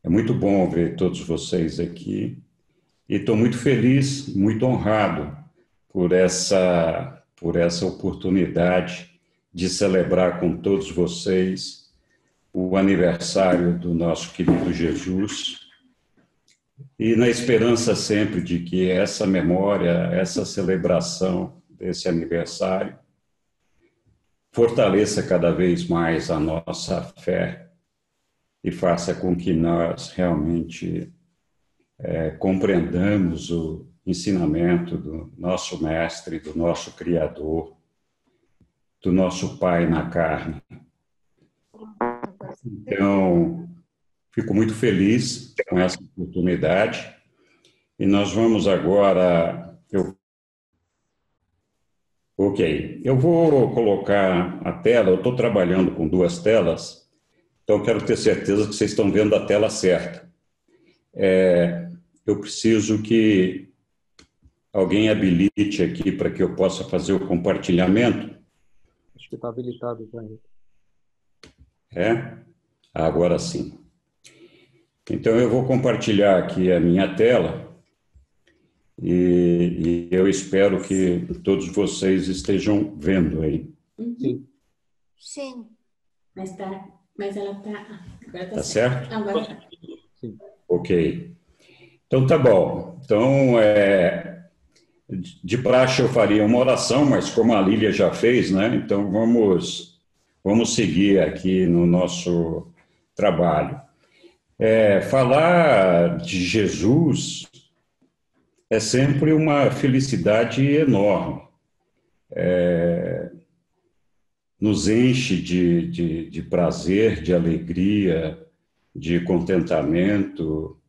É muito bom ver todos vocês aqui e estou muito feliz, muito honrado por essa oportunidade de celebrar com todos vocês o aniversário do nosso querido Jesus e na esperança sempre de que essa memória, essa celebração desse aniversário fortaleça cada vez mais a nossa fé e faça com que nós realmente compreendamos o ensinamento do nosso Mestre, do nosso Criador, do nosso Pai na carne. Então, fico muito feliz com essa oportunidade e nós vamos agora... Eu vou colocar a tela, eu estou trabalhando com duas telas, então quero ter certeza que vocês estão vendo a tela certa. Eu preciso que alguém habilite aqui para que eu possa fazer o compartilhamento. Acho que está habilitado já. Agora sim. Então eu vou compartilhar aqui a minha tela e eu espero que todos vocês estejam vendo aí. Sim. Sim. Mas ela está... Agora Tá certo? Agora está. Sim. Ok. Então tá bom. Então, de praxe eu faria uma oração, mas como a Lília já fez, né? Então vamos seguir aqui no nosso trabalho. Falar de Jesus é sempre uma felicidade enorme. Nos enche de prazer, de alegria, de contentamento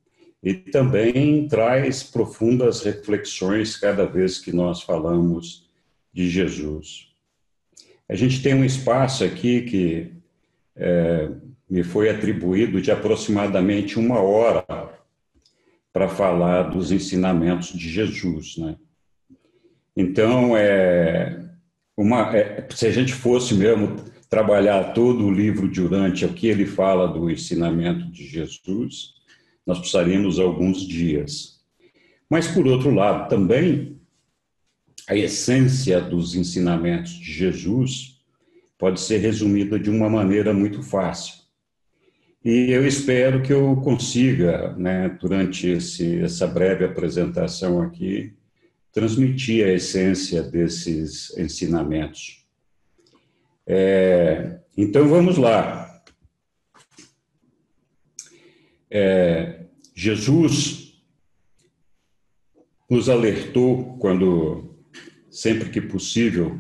e também traz profundas reflexões cada vez que nós falamos de Jesus. A gente tem um espaço aqui que me foi atribuído de aproximadamente 1 hora para falar dos ensinamentos de Jesus, né? Então, se a gente fosse mesmo trabalhar todo o livro Durante o que ele fala do ensinamento de Jesus, nós precisaríamos alguns dias. Mas, por outro lado, também, a essência dos ensinamentos de Jesus pode ser resumida de uma maneira muito fácil. E eu espero que eu consiga, né, durante essa breve apresentação aqui, transmitir a essência desses ensinamentos. Então, vamos lá. Jesus nos alertou, sempre que possível,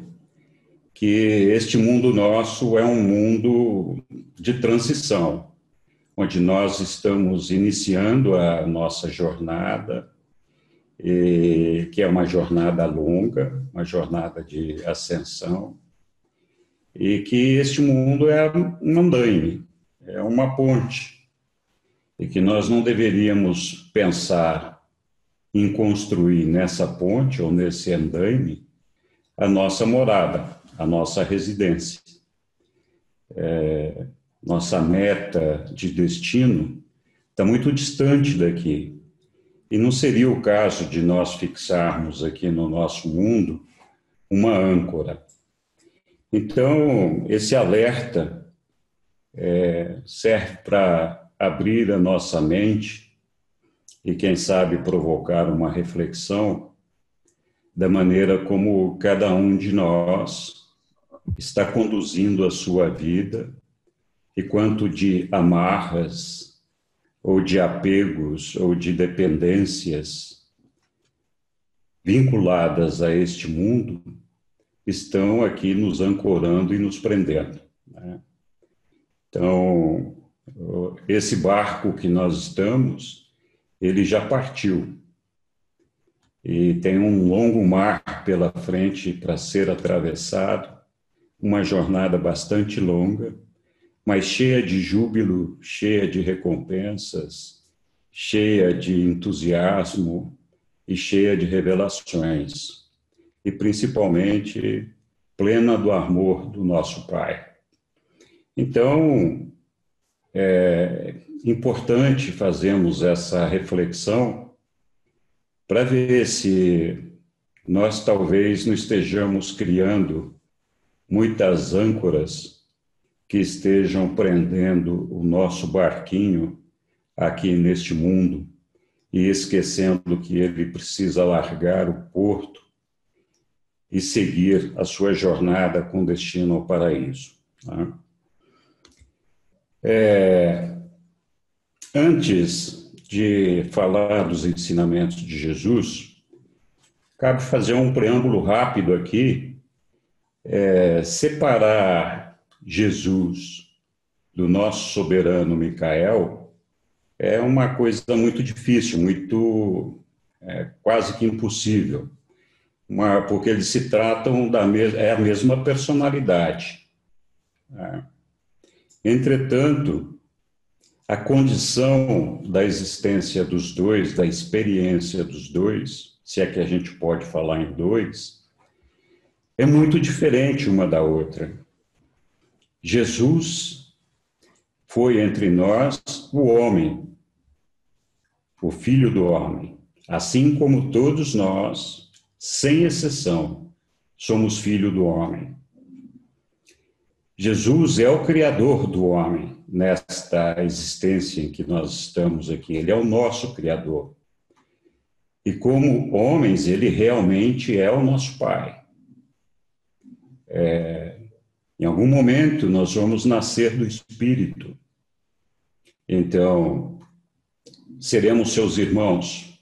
que este mundo nosso é um mundo de transição, onde nós estamos iniciando a nossa jornada, que é uma jornada longa, uma jornada de ascensão, e que este mundo é um andaime, é uma ponte, e que nós não deveríamos pensar em construir nessa ponte ou nesse andaime a nossa morada, a nossa residência. Nossa meta de destino está muito distante daqui. E não seria o caso de nós fixarmos aqui no nosso mundo uma âncora. Então, esse alerta serve para abrir a nossa mente e, quem sabe, provocar uma reflexão da maneira como cada um de nós está conduzindo a sua vida e quanto de amarras ou de apegos ou de dependências vinculadas a este mundo estão aqui nos ancorando e nos prendendo, né? Então, esse barco que nós estamos, ele já partiu. E tem um longo mar pela frente para ser atravessado, uma jornada bastante longa, mas cheia de júbilo, cheia de recompensas, cheia de entusiasmo e cheia de revelações. E, principalmente, plena do amor do nosso Pai. Então, é importante fazermos essa reflexão para ver se nós talvez não estejamos criando muitas âncoras que estejam prendendo o nosso barquinho aqui neste mundo e esquecendo que ele precisa largar o porto e seguir a sua jornada com destino ao paraíso. Tá? Antes de falar dos ensinamentos de Jesus, cabe fazer um preâmbulo rápido aqui, separar Jesus do nosso soberano Micael é uma coisa muito difícil, quase que impossível, porque eles se tratam é a mesma personalidade. Entretanto, a condição da existência dos dois, da experiência dos dois, se é que a gente pode falar em dois, é muito diferente uma da outra. Jesus foi entre nós o homem, o Filho do homem, assim como todos nós, sem exceção, somos filho do homem. Jesus é o Criador do homem nesta existência em que nós estamos aqui. Ele é o nosso Criador. E como homens, ele realmente é o nosso Pai. Em algum momento, nós vamos nascer do Espírito. Então, seremos seus irmãos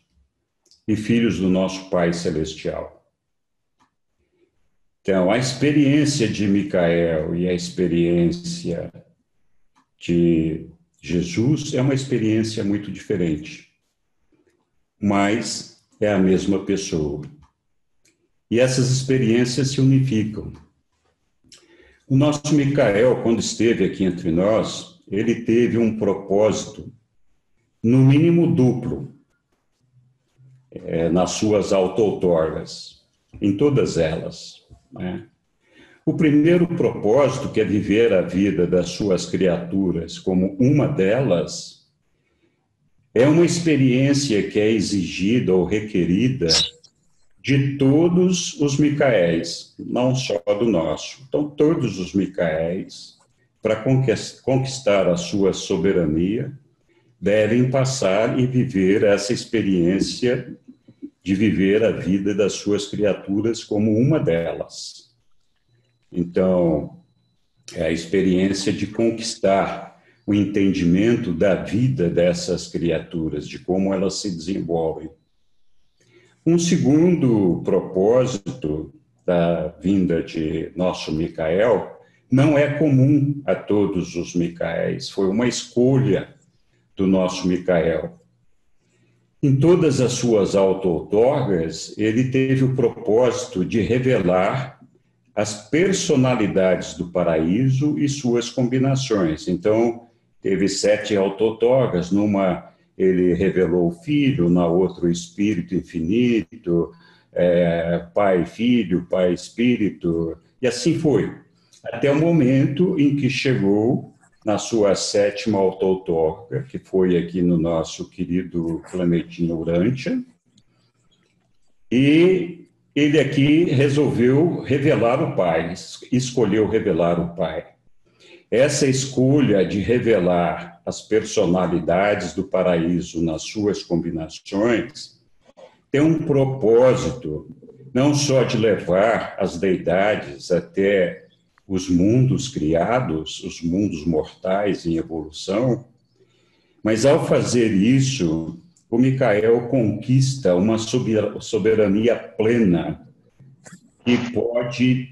e filhos do nosso Pai Celestial. Então, a experiência de Micael e a experiência de Jesus é uma experiência muito diferente, mas é a mesma pessoa. E essas experiências se unificam. O nosso Micael, quando esteve aqui entre nós, ele teve um propósito, no mínimo duplo, nas suas auto-outorgas, em todas elas. O primeiro propósito, que é viver a vida das suas criaturas como uma delas, é uma experiência que é exigida ou requerida de todos os Micaéis, não só do nosso. Então, todos os Micaéis, para conquistar a sua soberania, devem passar e viver essa experiência de viver a vida das suas criaturas como uma delas. Então, é a experiência de conquistar o entendimento da vida dessas criaturas, de como elas se desenvolvem. Um segundo propósito da vinda de nosso Micael não é comum a todos os Micaéis, foi uma escolha do nosso Micael. Em todas as suas auto-outorgas, ele teve o propósito de revelar as personalidades do paraíso e suas combinações. Então, teve 7 auto-outorgas, numa ele revelou o Filho, na outra o Espírito Infinito, Pai Filho, Pai Espírito, e assim foi, até o momento em que chegou na sua 7ª auto-outorga, que foi aqui no nosso querido planetinha Urântia, e ele aqui resolveu revelar o Pai, escolheu revelar o Pai. Essa escolha de revelar as personalidades do paraíso nas suas combinações tem um propósito, não só de levar as deidades até os mundos criados, os mundos mortais em evolução, mas ao fazer isso, o Micael conquista uma soberania plena que pode,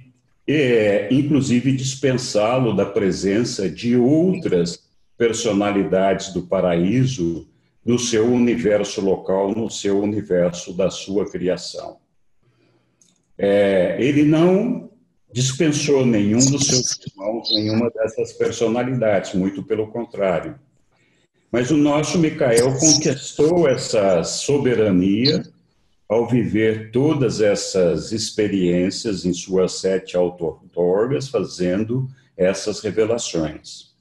inclusive, dispensá-lo da presença de outras personalidades do paraíso no seu universo local, no seu universo da sua criação. Ele não dispensou nenhum dos seus irmãos, nenhuma dessas personalidades, muito pelo contrário. Mas o nosso Micael conquistou essa soberania ao viver todas essas experiências em suas 7 auto-outorgas, fazendo essas revelações.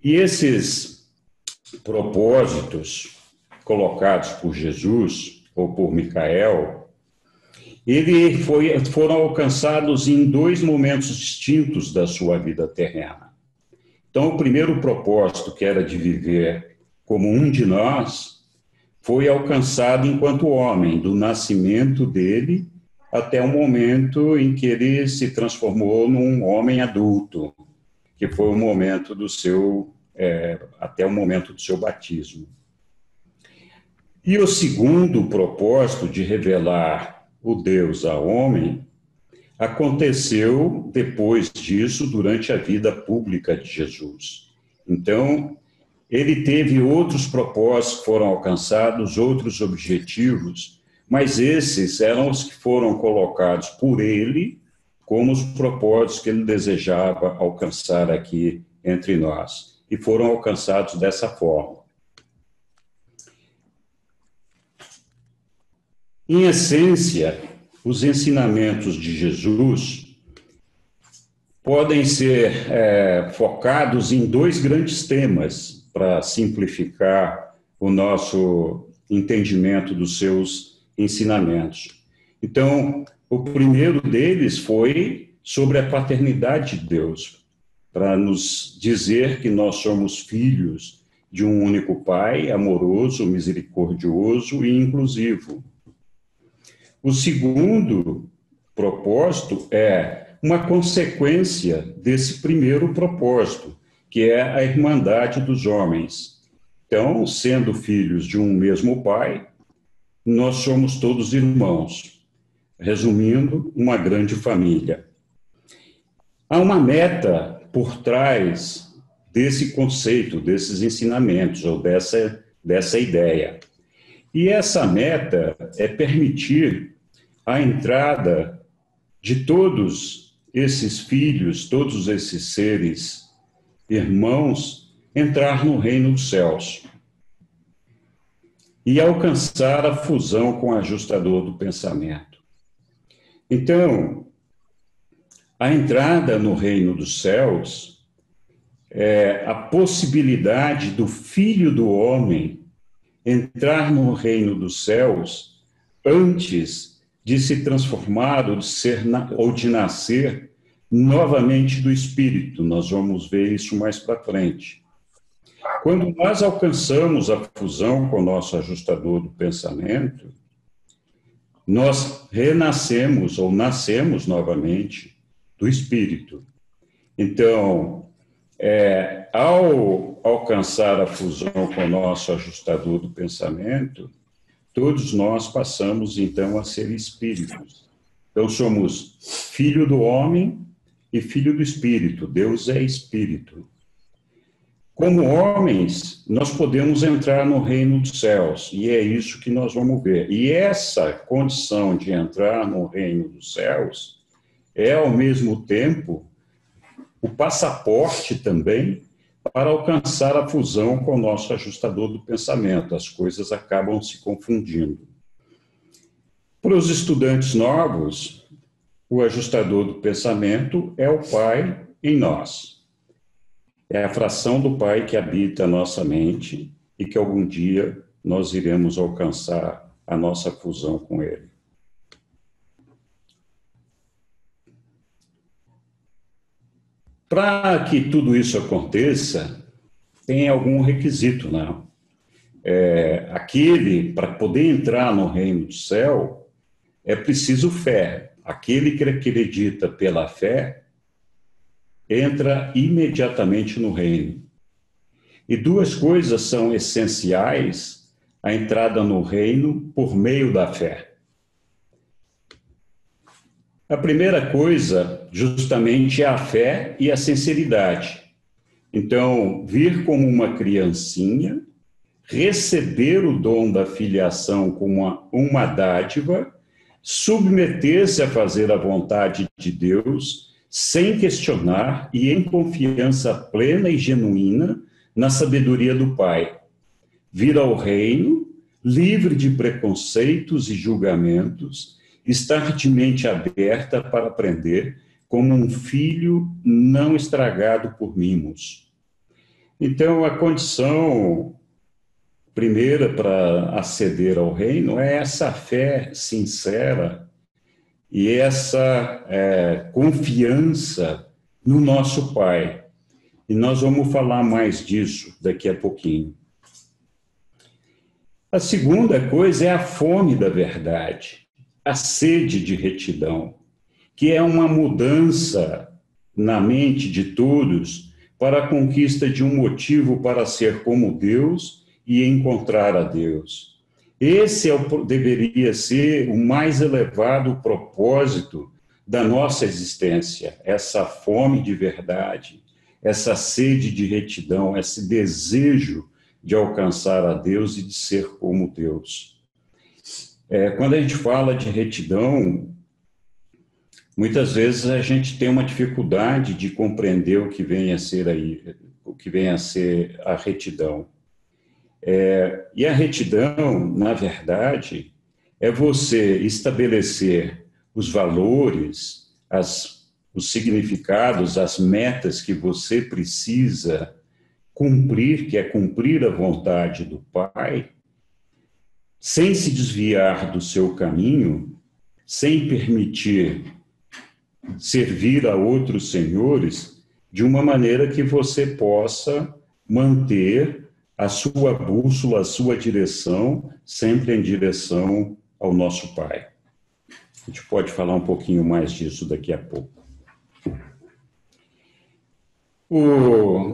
E esses propósitos colocados por Jesus ou por Micael, foram alcançados em dois momentos distintos da sua vida terrena. Então, o primeiro propósito, que era de viver como um de nós, foi alcançado enquanto homem, do nascimento dele até o momento em que ele se transformou num homem adulto, que foi o momento até o momento do seu batismo. E o segundo propósito, de revelar o Deus ao homem, aconteceu depois disso, durante a vida pública de Jesus. Então, ele teve outros propósitos que foram alcançados, outros objetivos, mas esses eram os que foram colocados por ele como os propósitos que ele desejava alcançar aqui entre nós. E foram alcançados dessa forma. Em essência, os ensinamentos de Jesus podem ser focados em dois grandes temas, para simplificar o nosso entendimento dos seus ensinamentos. Então, o primeiro deles foi sobre a paternidade de Deus, para nos dizer que nós somos filhos de um único Pai, amoroso, misericordioso e inclusivo. O segundo propósito é uma consequência desse primeiro propósito, que é a irmandade dos homens. Então, sendo filhos de um mesmo Pai, nós somos todos irmãos. Resumindo, uma grande família. Há uma meta por trás desse conceito, desses ensinamentos, ou dessa ideia. E essa meta é permitir a entrada de todos esses filhos, todos esses seres irmãos, entrar no reino dos céus e alcançar a fusão com o ajustador do pensamento. Então, a entrada no reino dos céus é a possibilidade do Filho do Homem entrar no reino dos céus antes de se transformar ou de nascer novamente do Espírito. Nós vamos ver isso mais para frente. Quando nós alcançamos a fusão com o nosso ajustador do pensamento, nós renascemos ou nascemos novamente do Espírito. Então, ao alcançar a fusão com o nosso ajustador do pensamento, todos nós passamos, então, a ser espíritos. Então, somos filho do homem e filho do Espírito. Deus é Espírito. Como homens, nós podemos entrar no reino dos céus, e é isso que nós vamos ver. E essa condição de entrar no reino dos céus é, ao mesmo tempo, o passaporte também para alcançar a fusão com o nosso ajustador do pensamento. As coisas acabam se confundindo. Para os estudantes novos, o ajustador do pensamento é o Pai em nós. É a fração do Pai que habita a nossa mente e que algum dia nós iremos alcançar a nossa fusão com Ele. Para que tudo isso aconteça, tem algum requisito, né? Para poder entrar no reino do céu, é preciso fé. Aquele que acredita pela fé entra imediatamente no reino. E duas coisas são essenciais à entrada no reino por meio da fé. A primeira coisa, justamente, é a fé e a sinceridade. Então, vir como uma criancinha, receber o dom da filiação como uma dádiva, submeter-se a fazer a vontade de Deus, sem questionar e em confiança plena e genuína na sabedoria do Pai. Vir ao reino, livre de preconceitos e julgamentos, estar de mente aberta para aprender, como um filho não estragado por mimos. Então, a condição primeira para aceder ao reino é essa fé sincera e essa confiança no nosso Pai. E nós vamos falar mais disso daqui a pouquinho. A segunda coisa é a fome da verdade, a sede de retidão, que é uma mudança na mente de todos para a conquista de um motivo para ser como Deus e encontrar a Deus. Esse deveria ser o mais elevado propósito da nossa existência, essa fome de verdade, essa sede de retidão, esse desejo de alcançar a Deus e de ser como Deus. Quando a gente fala de retidão, muitas vezes a gente tem uma dificuldade de compreender o que vem a ser a retidão. E a retidão, na verdade, é você estabelecer os valores, os significados, as metas que você precisa cumprir, que é cumprir a vontade do Pai, sem se desviar do seu caminho, sem permitir servir a outros senhores, de uma maneira que você possa manter a sua bússola, a sua direção, sempre em direção ao nosso Pai. A gente pode falar um pouquinho mais disso daqui a pouco.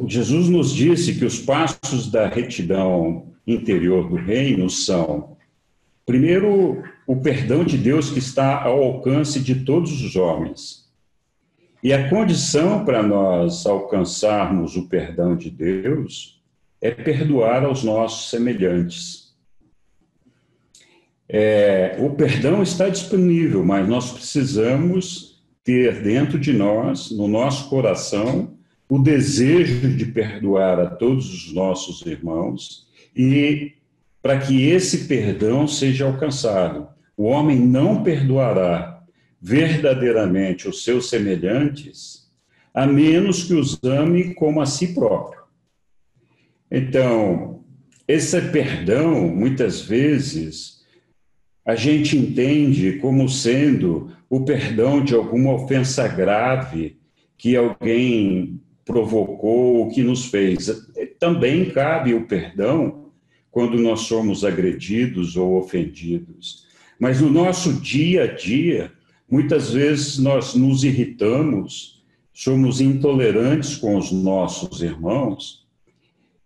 Jesus nos disse que os passos da retidão interior do reino são, primeiro, o perdão de Deus que está ao alcance de todos os homens. E a condição para nós alcançarmos o perdão de Deus é perdoar aos nossos semelhantes. O perdão está disponível, mas nós precisamos ter dentro de nós, no nosso coração, o desejo de perdoar a todos os nossos irmãos e para que esse perdão seja alcançado. O homem não perdoará verdadeiramente os seus semelhantes, a menos que os ame como a si próprio. Então, esse perdão, muitas vezes, a gente entende como sendo o perdão de alguma ofensa grave que alguém provocou, o que nos fez. Também cabe o perdão quando nós somos agredidos ou ofendidos. Mas no nosso dia a dia, muitas vezes nós nos irritamos, somos intolerantes com os nossos irmãos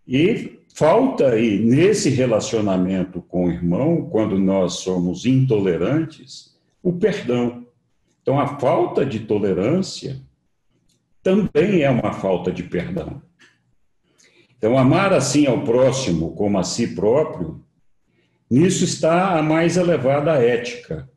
e falta aí, nesse relacionamento com o irmão, quando nós somos intolerantes, o perdão. Então, a falta de tolerância também é uma falta de perdão. Então, amar assim ao próximo como a si próprio, nisso está a mais elevada ética.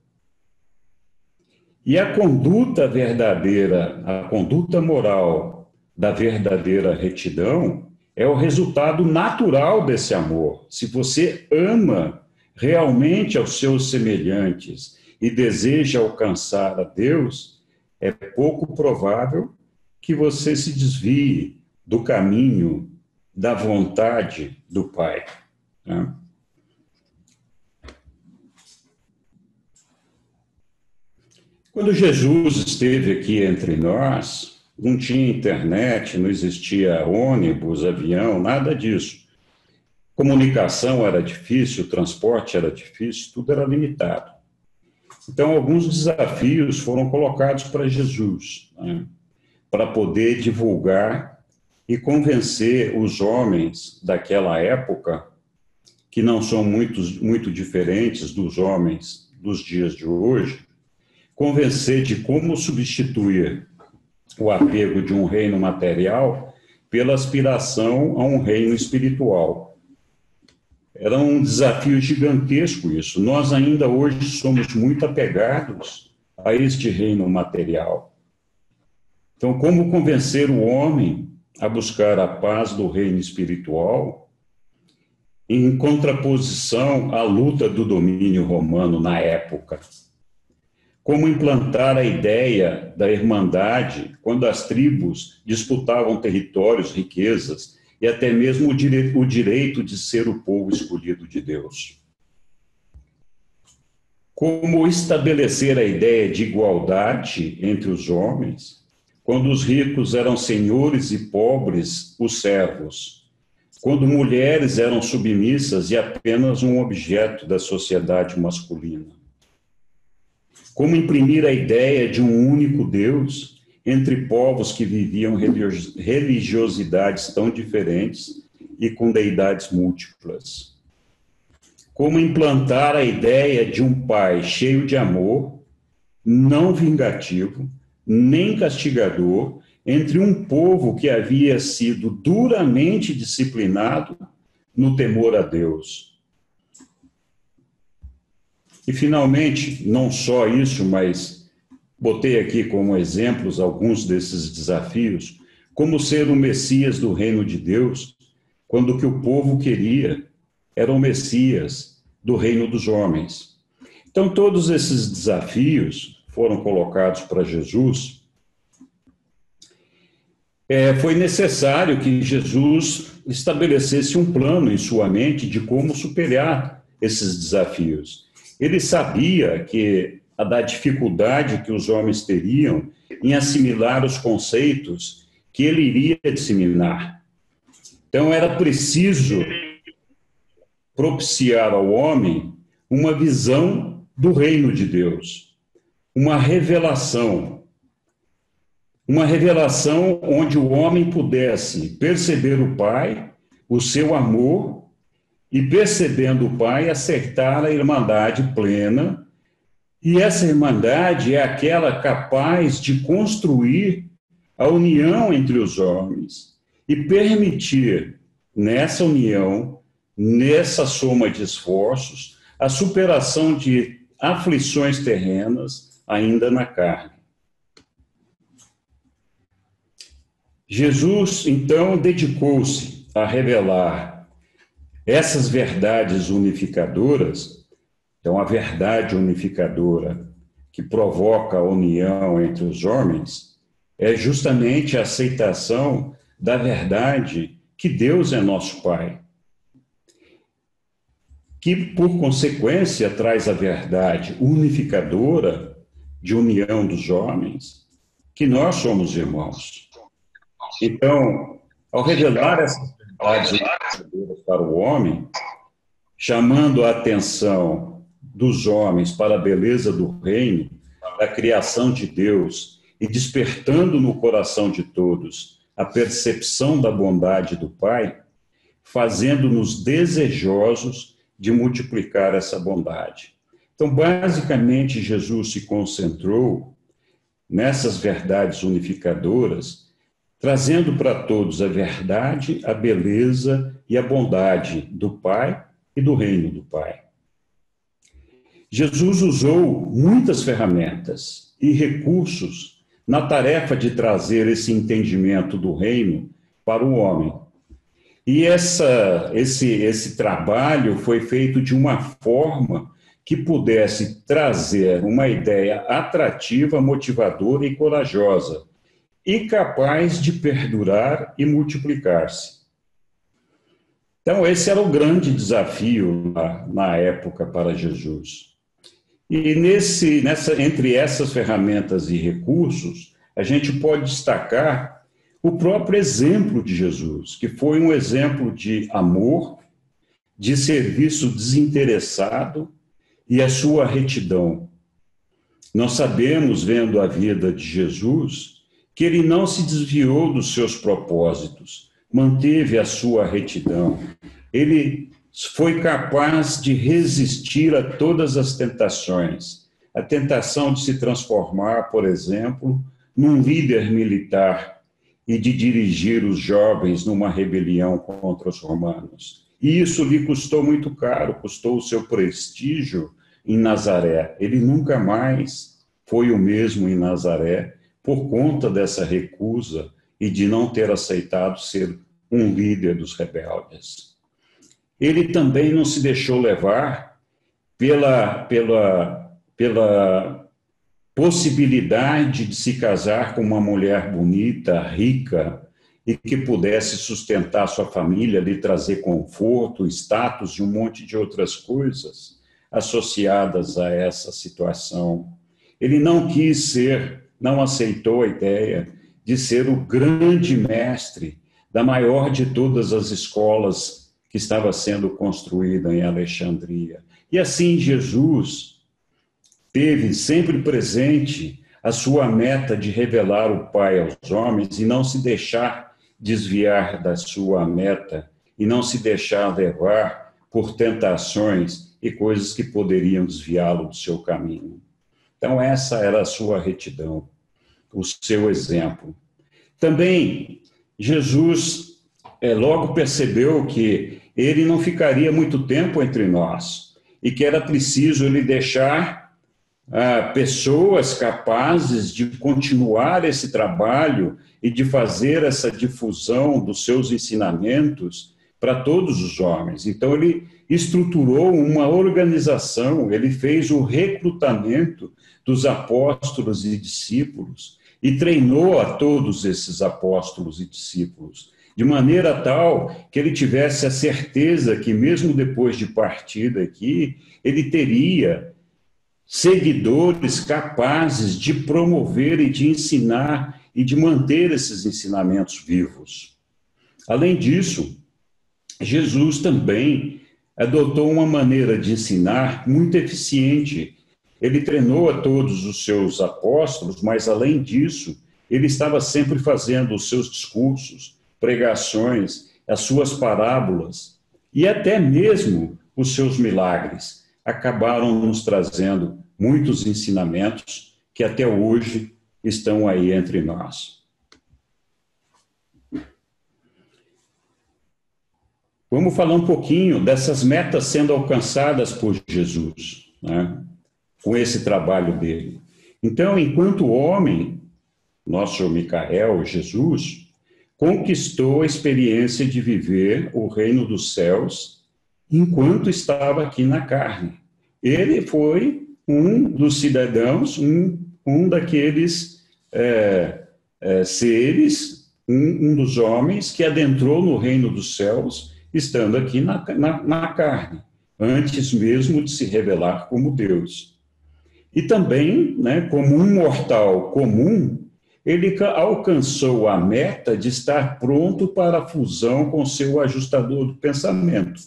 E a conduta verdadeira, a conduta moral da verdadeira retidão é o resultado natural desse amor. Se você ama realmente aos seus semelhantes e deseja alcançar a Deus, é pouco provável que você se desvie do caminho da vontade do Pai. Né? Quando Jesus esteve aqui entre nós, não tinha internet, não existia ônibus, avião, nada disso. Comunicação era difícil, transporte era difícil, tudo era limitado. Então, alguns desafios foram colocados para Jesus, né? Para poder divulgar e convencer os homens daquela época, que não são muito diferentes dos homens dos dias de hoje, convencer de como substituir o apego de um reino material pela aspiração a um reino espiritual. Era um desafio gigantesco isso. Nós ainda hoje somos muito apegados a este reino material. Então, como convencer o homem a buscar a paz do reino espiritual em contraposição à luta do domínio romano na época? Como implantar a ideia da irmandade quando as tribos disputavam territórios, riquezas e até mesmo o direito de ser o povo escolhido de Deus. Como estabelecer a ideia de igualdade entre os homens, quando os ricos eram senhores e pobres os servos, quando mulheres eram submissas e apenas um objeto da sociedade masculina. Como imprimir a ideia de um único Deus entre povos que viviam religiosidades tão diferentes e com deidades múltiplas. Como implantar a ideia de um pai cheio de amor, não vingativo, nem castigador, entre um povo que havia sido duramente disciplinado no temor a Deus. E, finalmente, não só isso, mas botei aqui como exemplos alguns desses desafios, como ser o Messias do reino de Deus, quando o que o povo queria era o Messias do reino dos homens. Então, todos esses desafios foram colocados para Jesus. Foi necessário que Jesus estabelecesse um plano em sua mente de como superar esses desafios. Ele sabia da dificuldade que os homens teriam em assimilar os conceitos que ele iria disseminar. Então, era preciso propiciar ao homem uma visão do reino de Deus, uma revelação onde o homem pudesse perceber o Pai, o seu amor, e percebendo o Pai, aceitar a irmandade plena. E essa irmandade é aquela capaz de construir a união entre os homens e permitir, nessa união, nessa soma de esforços, a superação de aflições terrenas ainda na carne. Jesus, então, dedicou-se a revelar essas verdades unificadoras. Então, a verdade unificadora que provoca a união entre os homens é justamente a aceitação da verdade que Deus é nosso Pai, que, por consequência, traz a verdade unificadora de união dos homens, que nós somos irmãos. Então, ao revelar essas verdades unificadoras para o homem, chamando a atenção dos homens para a beleza do reino, da criação de Deus, e despertando no coração de todos a percepção da bondade do Pai, fazendo-nos desejosos de multiplicar essa bondade. Então, basicamente, Jesus se concentrou nessas verdades unificadoras, trazendo para todos a verdade, a beleza e a bondade do Pai e do reino do Pai. Jesus usou muitas ferramentas e recursos na tarefa de trazer esse entendimento do reino para o homem. E esse trabalho foi feito de uma forma que pudesse trazer uma ideia atrativa, motivadora e corajosa, e capaz de perdurar e multiplicar-se. Então, esse era o grande desafio na época para Jesus. E entre essas ferramentas e recursos, a gente pode destacar o próprio exemplo de Jesus, que foi um exemplo de amor, de serviço desinteressado e a sua retidão. Nós sabemos, vendo a vida de Jesus, que ele não se desviou dos seus propósitos, manteve a sua retidão. Ele foi capaz de resistir a todas as tentações. A tentação de se transformar, por exemplo, num líder militar e de dirigir os jovens numa rebelião contra os romanos. E isso lhe custou muito caro, custou o seu prestígio em Nazaré. Ele nunca mais foi o mesmo em Nazaré por conta dessa recusa e de não ter aceitado ser um líder dos rebeldes. Ele também não se deixou levar pela possibilidade de se casar com uma mulher bonita, rica e que pudesse sustentar sua família, lhe trazer conforto, status e um monte de outras coisas associadas a essa situação. Ele não quis ser, não aceitou a ideia de ser o grande mestre da maior de todas as escolas que estava sendo construída em Alexandria. E assim Jesus teve sempre presente a sua meta de revelar o Pai aos homens e não se deixar desviar da sua meta e não se deixar levar por tentações e coisas que poderiam desviá-lo do seu caminho. Então, essa era a sua retidão, o seu exemplo. Também, Jesus logo percebeu que ele não ficaria muito tempo entre nós e que era preciso ele deixar pessoas capazes de continuar esse trabalho e de fazer essa difusão dos seus ensinamentos para todos os homens. Então, ele estruturou uma organização, ele fez o recrutamento dos apóstolos e discípulos e treinou a todos esses apóstolos e discípulos, de maneira tal que ele tivesse a certeza que, mesmo depois de partir daqui, ele teria seguidores capazes de promover e de ensinar e de manter esses ensinamentos vivos. Além disso, Jesus também adotou uma maneira de ensinar muito eficiente. Ele treinou a todos os seus apóstolos, mas, além disso, ele estava sempre fazendo os seus discursos, pregações, as suas parábolas e até mesmo os seus milagres acabaram nos trazendo muitos ensinamentos que até hoje estão aí entre nós. Vamos falar um pouquinho dessas metas sendo alcançadas por Jesus, né? Com esse trabalho dele. Então, enquanto homem, nosso Micael, Jesus, conquistou a experiência de viver o reino dos céus enquanto estava aqui na carne. Ele foi um dos cidadãos, um daqueles seres, um dos homens que adentrou no reino dos céus, estando aqui na carne, antes mesmo de se revelar como Deus. E também, né, como um mortal comum, ele alcançou a meta de estar pronto para a fusão com seu ajustador do pensamento.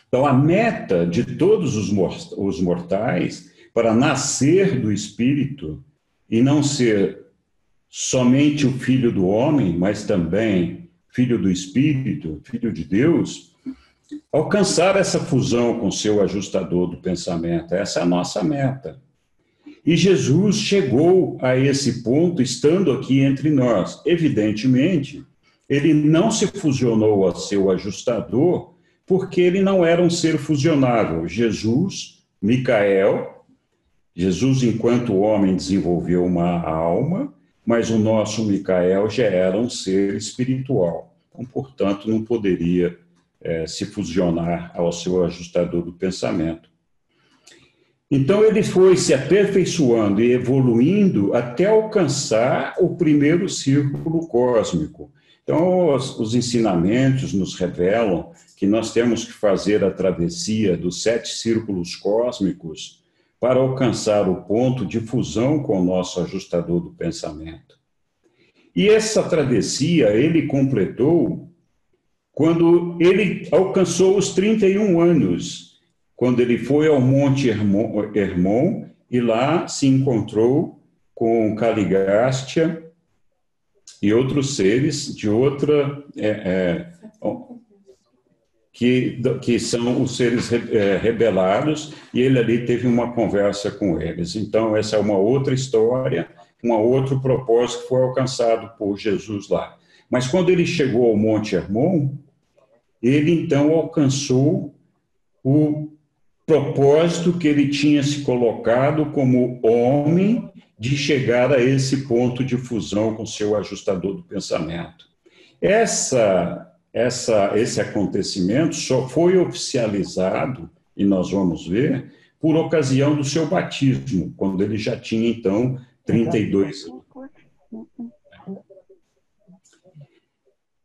Então, a meta de todos os mortais para nascer do Espírito e não ser somente o filho do homem, mas também filho do Espírito, filho de Deus, alcançar essa fusão com seu ajustador do pensamento. Essa é a nossa meta. E Jesus chegou a esse ponto estando aqui entre nós. Evidentemente, ele não se fusionou a seu ajustador porque ele não era um ser fusionável. Jesus, Micael, Jesus, enquanto homem, desenvolveu uma alma, mas o nosso Micael já era um ser espiritual. Então, portanto, não poderia se fusionar ao seu ajustador do pensamento. Então, ele foi se aperfeiçoando e evoluindo até alcançar o primeiro círculo cósmico. Então, os ensinamentos nos revelam que nós temos que fazer a travessia dos 7 círculos cósmicos para alcançar o ponto de fusão com o nosso ajustador do pensamento. E essa travessia ele completou quando ele alcançou os 31 anos, quando ele foi ao Monte Hermon e lá se encontrou com Caligástia e outros seres de outra... que são os seres rebelados, e ele ali teve uma conversa com eles. Então, essa é uma outra história, um outro propósito que foi alcançado por Jesus lá. Mas quando ele chegou ao Monte Hermon, ele então alcançou o propósito que ele tinha se colocado como homem de chegar a esse ponto de fusão com seu ajustador do pensamento. Esse acontecimento só foi oficializado, e nós vamos ver, por ocasião do seu batismo, quando ele já tinha, então, 32 anos.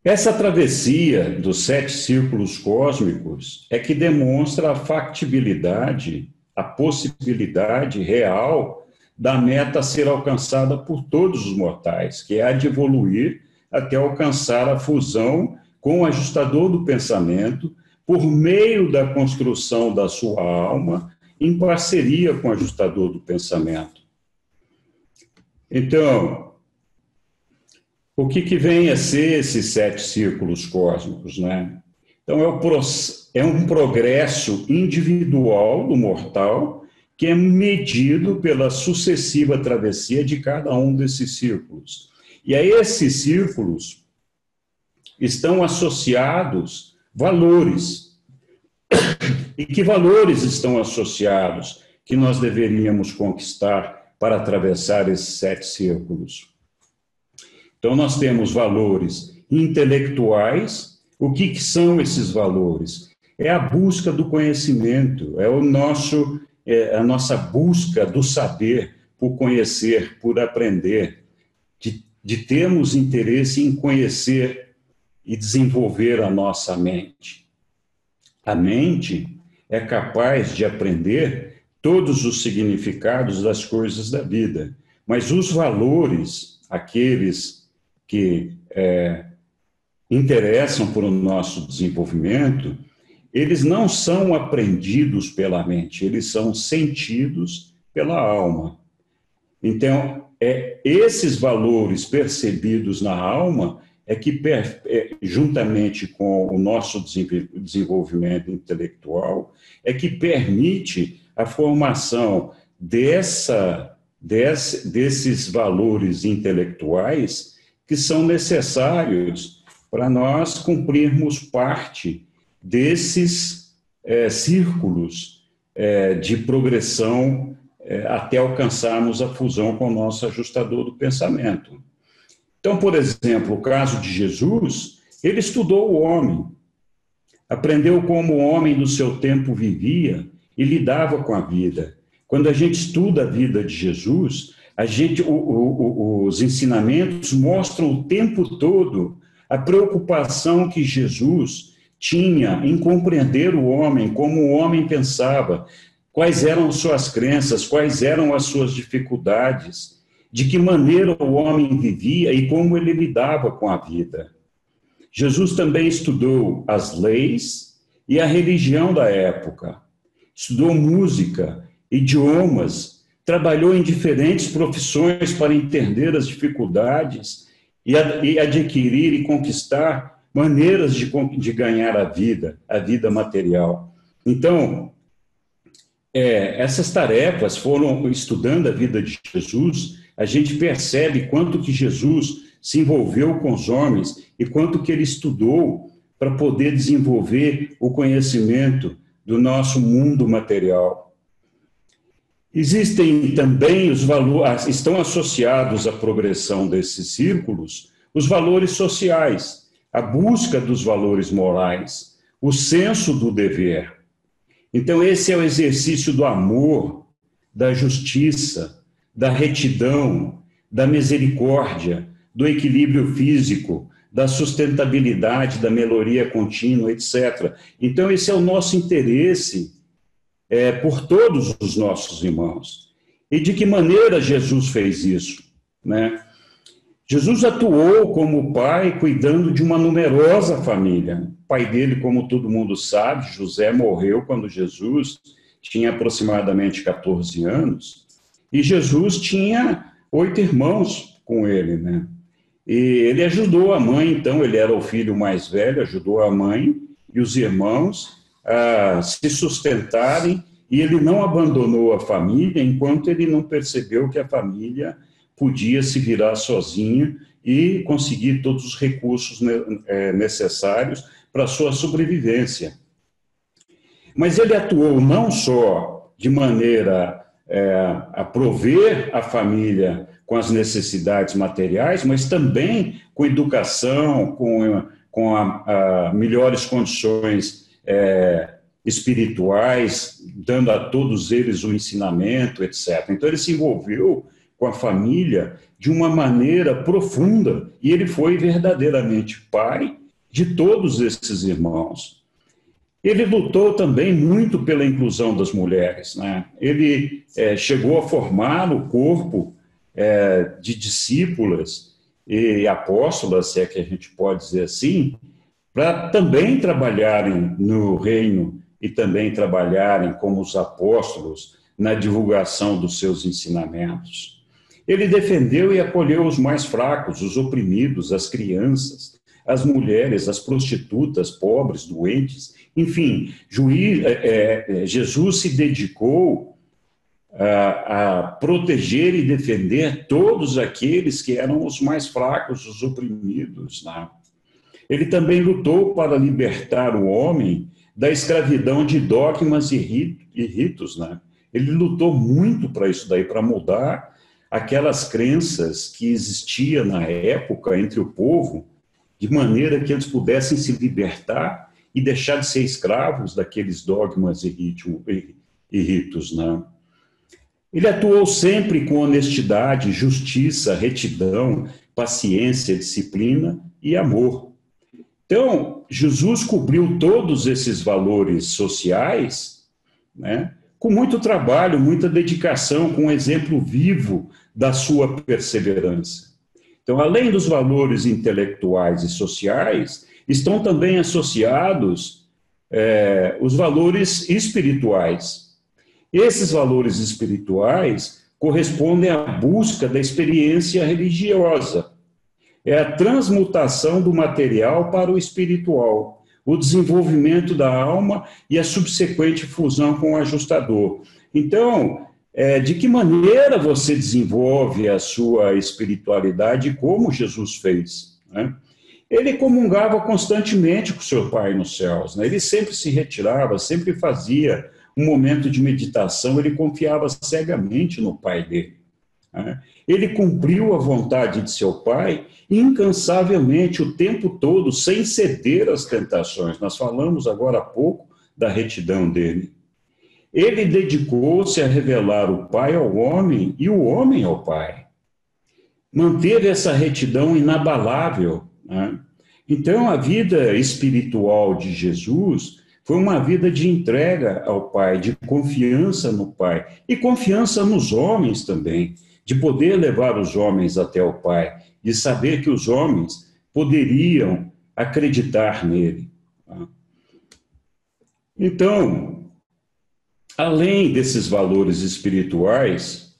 Essa travessia dos 7 círculos cósmicos é que demonstra a factibilidade, a possibilidade real da meta a ser alcançada por todos os mortais, que é a de evoluir até alcançar a fusão com o ajustador do pensamento, por meio da construção da sua alma, em parceria com o ajustador do pensamento. Então, o que vem a ser esses 7 círculos cósmicos, né? Então, é um progresso individual do mortal que é medido pela sucessiva travessia de cada um desses círculos. E a esses círculos estão associados valores. E que valores estão associados que nós deveríamos conquistar para atravessar esses 7 círculos? Então, nós temos valores intelectuais. O que são esses valores? É a busca do conhecimento, é a nossa busca do saber, por conhecer, por aprender, de termos interesse em conhecer e desenvolver a nossa mente. A mente é capaz de aprender todos os significados das coisas da vida, mas os valores, aqueles que interessam por o nosso desenvolvimento, eles não são aprendidos pela mente, eles são sentidos pela alma. Então, esses valores percebidos na alma é que, juntamente com o nosso desenvolvimento intelectual, é que permite a formação desses valores intelectuais que são necessários para nós cumprirmos parte desses círculos de progressão até alcançarmos a fusão com o nosso ajustador do pensamento. Então, por exemplo, o caso de Jesus, ele estudou o homem, aprendeu como o homem do seu tempo vivia e lidava com a vida. Quando a gente estuda a vida de Jesus, os ensinamentos mostram o tempo todo a preocupação que Jesus tinha em compreender o homem, como o homem pensava, quais eram suas crenças, quais eram as suas dificuldades, de que maneira o homem vivia e como ele lidava com a vida. Jesus também estudou as leis e a religião da época, estudou música, idiomas, trabalhou em diferentes profissões para entender as dificuldades e adquirir e conquistar maneiras de ganhar a vida material. Então, essas tarefas foram, estudando a vida de Jesus, a gente percebe quanto que Jesus se envolveu com os homens e quanto que ele estudou para poder desenvolver o conhecimento do nosso mundo material. Existem também os valores, estão associados à progressão desses círculos, os valores sociais, a busca dos valores morais, o senso do dever. Então, esse é o exercício do amor, da justiça, da retidão, da misericórdia, do equilíbrio físico, da sustentabilidade, da melhoria contínua, etc. Então, esse é o nosso interesse por todos os nossos irmãos. E de que maneira Jesus fez isso, né? Jesus atuou como pai, cuidando de uma numerosa família. O pai dele, como todo mundo sabe, José, morreu quando Jesus tinha aproximadamente 14 anos, e Jesus tinha 8 irmãos com ele, né? E ele ajudou a mãe, então, ele era o filho mais velho, ajudou a mãe e os irmãos a se sustentarem, e ele não abandonou a família enquanto ele não percebeu que a família podia se virar sozinha e conseguir todos os recursos necessários para a sua sobrevivência. Mas ele atuou não só de maneira a prover a família com as necessidades materiais, mas também com educação, com melhores condições espirituais, dando a todos eles o ensinamento, etc. Então, ele se envolveu com a família de uma maneira profunda, e ele foi verdadeiramente pai de todos esses irmãos. Ele lutou também muito pela inclusão das mulheres, né? Ele chegou a formar o corpo de discípulas e apóstolas, se é que a gente pode dizer assim, para também trabalharem no reino e também trabalharem como os apóstolos na divulgação dos seus ensinamentos. Ele defendeu e acolheu os mais fracos, os oprimidos, as crianças, as mulheres, as prostitutas, pobres, doentes, enfim, Jesus se dedicou a proteger e defender todos aqueles que eram os mais fracos, os oprimidos, né? Ele também lutou para libertar o homem da escravidão de dogmas e ritos, né? Ele lutou muito para isso daí, para mudar aquelas crenças que existiam na época entre o povo, de maneira que eles pudessem se libertar e deixar de ser escravos daqueles dogmas e ritos, né? Ele atuou sempre com honestidade, justiça, retidão, paciência, disciplina e amor. Então, Jesus cobriu todos esses valores sociais, né, com muito trabalho, muita dedicação, com um exemplo vivo da sua perseverança. Então, além dos valores intelectuais e sociais, estão também associados os valores espirituais. Esses valores espirituais correspondem à busca da experiência religiosa. É a transmutação do material para o espiritual, o desenvolvimento da alma e a subsequente fusão com o ajustador. Então, de que maneira você desenvolve a sua espiritualidade, como Jesus fez, né? Ele comungava constantemente com seu Pai nos céus, né? Ele sempre se retirava, sempre fazia um momento de meditação, ele confiava cegamente no Pai dele, né? Ele cumpriu a vontade de seu Pai incansavelmente o tempo todo, sem ceder às tentações. Nós falamos agora há pouco da retidão dele. Ele dedicou-se a revelar o Pai ao homem e o homem ao Pai. Manteve essa retidão inabalável, né? Então, a vida espiritual de Jesus foi uma vida de entrega ao Pai, de confiança no Pai e confiança nos homens também, de poder levar os homens até o Pai, de saber que os homens poderiam acreditar nele. Então, além desses valores espirituais,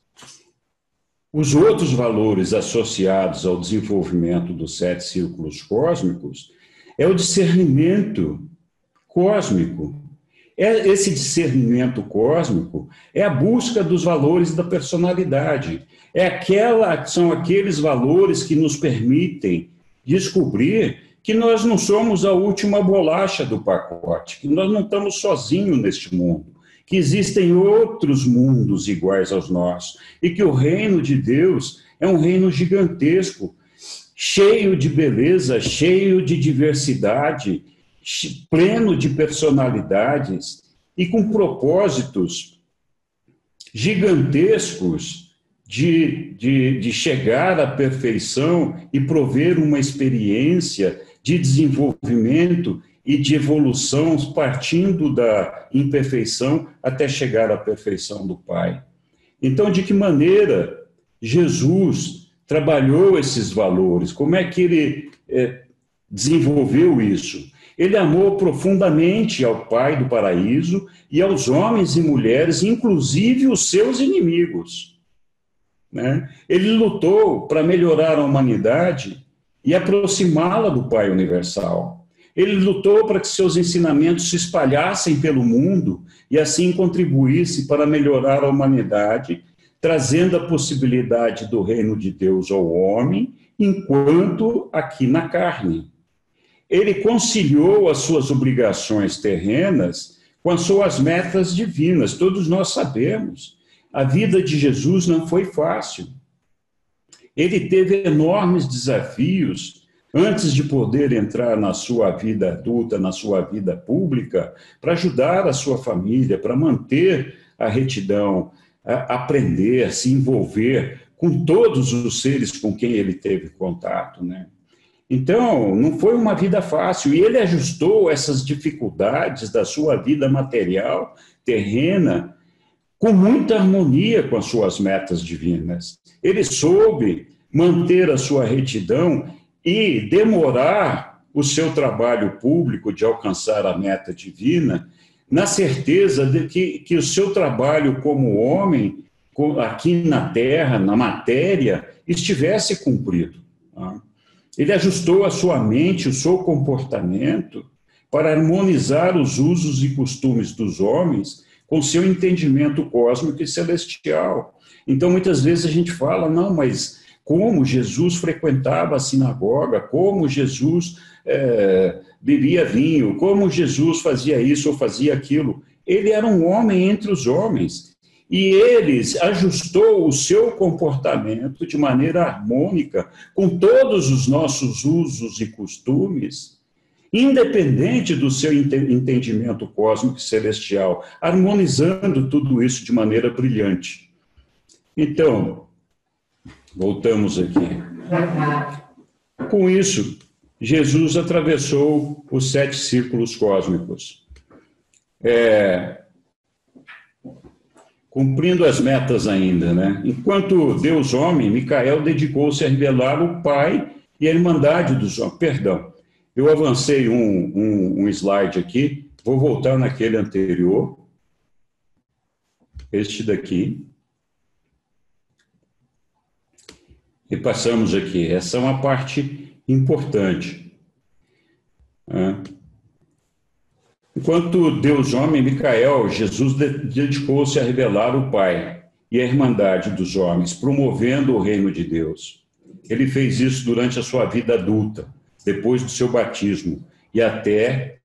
os outros valores associados ao desenvolvimento dos 7 círculos cósmicos é o discernimento cósmico. Esse discernimento cósmico é a busca dos valores da personalidade. São aqueles valores que nos permitem descobrir que nós não somos a última bolacha do pacote, que nós não estamos sozinhos neste mundo, que existem outros mundos iguais aos nossos, e que o reino de Deus é um reino gigantesco, cheio de beleza, cheio de diversidade, pleno de personalidades e com propósitos gigantescos de chegar à perfeição e prover uma experiência de desenvolvimento e de evolução, partindo da imperfeição até chegar à perfeição do Pai. Então, de que maneira Jesus trabalhou esses valores? Como é que ele desenvolveu isso? Ele amou profundamente ao Pai do paraíso e aos homens e mulheres, inclusive os seus inimigos, né? Ele lutou para melhorar a humanidade e aproximá-la do Pai universal. Ele lutou para que seus ensinamentos se espalhassem pelo mundo e assim contribuísse para melhorar a humanidade, trazendo a possibilidade do reino de Deus ao homem, enquanto aqui na carne. Ele conciliou as suas obrigações terrenas com as suas metas divinas. Todos nós sabemos, a vida de Jesus não foi fácil. Ele teve enormes desafios antes de poder entrar na sua vida adulta, na sua vida pública, para ajudar a sua família, para manter a retidão, aprender, se envolver com todos os seres com quem ele teve contato, né? Então, não foi uma vida fácil. E ele ajustou essas dificuldades da sua vida material, terrena, com muita harmonia com as suas metas divinas. Ele soube manter a sua retidão e demorar o seu trabalho público de alcançar a meta divina, na certeza de que o seu trabalho como homem, aqui na Terra, na matéria, estivesse cumprido. Ele ajustou a sua mente, o seu comportamento, para harmonizar os usos e costumes dos homens com seu entendimento cósmico e celestial. Então, muitas vezes a gente fala, não, mas como Jesus frequentava a sinagoga, como Jesus bebia vinho, como Jesus fazia isso ou fazia aquilo. Ele era um homem entre os homens. E ele ajustou o seu comportamento de maneira harmônica com todos os nossos usos e costumes, independente do seu entendimento cósmico e celestial, harmonizando tudo isso de maneira brilhante. Então, voltamos aqui. Com isso, Jesus atravessou os 7 círculos cósmicos. Cumprindo as metas ainda, né? Enquanto Deus homem, Micael dedicou-se a revelar o Pai e a Irmandade dos homens. Perdão, eu avancei um slide aqui, vou voltar naquele anterior. Este daqui. E passamos aqui. Essa é uma parte importante. Enquanto Deus homem, Micael, Jesus dedicou-se a revelar o Pai e a Irmandade dos homens, promovendo o reino de Deus. Ele fez isso durante a sua vida adulta, depois do seu batismo e até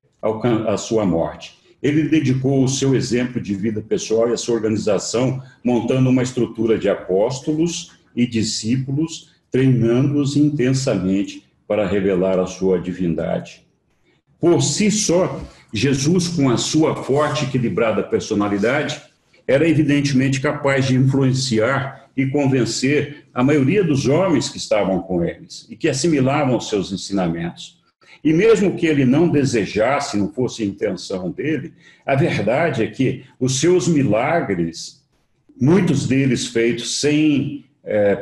a sua morte. Ele dedicou o seu exemplo de vida pessoal e a sua organização, montando uma estrutura de apóstolos e discípulos, treinando-os intensamente para revelar a sua divindade. Por si só, Jesus, com a sua forte e equilibrada personalidade, era evidentemente capaz de influenciar e convencer a maioria dos homens que estavam com eles e que assimilavam seus ensinamentos. E mesmo que ele não desejasse, não fosse a intenção dele, a verdade é que os seus milagres, muitos deles feitos sem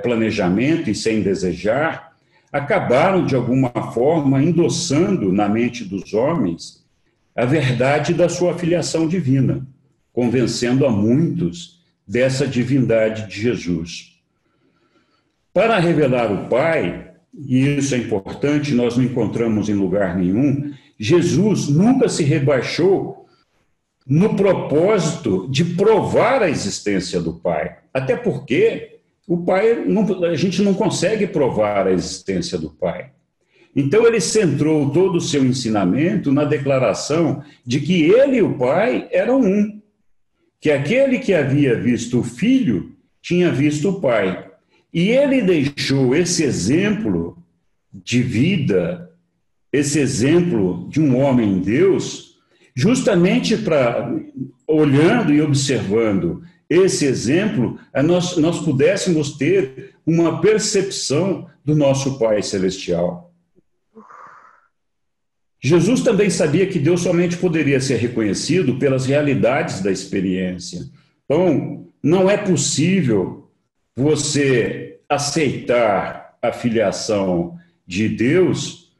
planejamento e sem desejar, acabaram de alguma forma endossando na mente dos homens a verdade da sua filiação divina, convencendo a muitos dessa divindade de Jesus. Para revelar o Pai, e isso é importante, nós não encontramos em lugar nenhum, Jesus nunca se rebaixou no propósito de provar a existência do Pai. Até porque o Pai, a gente não consegue provar a existência do Pai. Então, ele centrou todo o seu ensinamento na declaração de que ele e o Pai eram um, que aquele que havia visto o Filho tinha visto o Pai. E ele deixou esse exemplo de vida, esse exemplo de um homem Deus, justamente para, olhando e observando esse exemplo, nós pudéssemos ter uma percepção do nosso Pai Celestial. Jesus também sabia que Deus somente poderia ser reconhecido pelas realidades da experiência. Então, não é possível você aceitar a filiação de Deus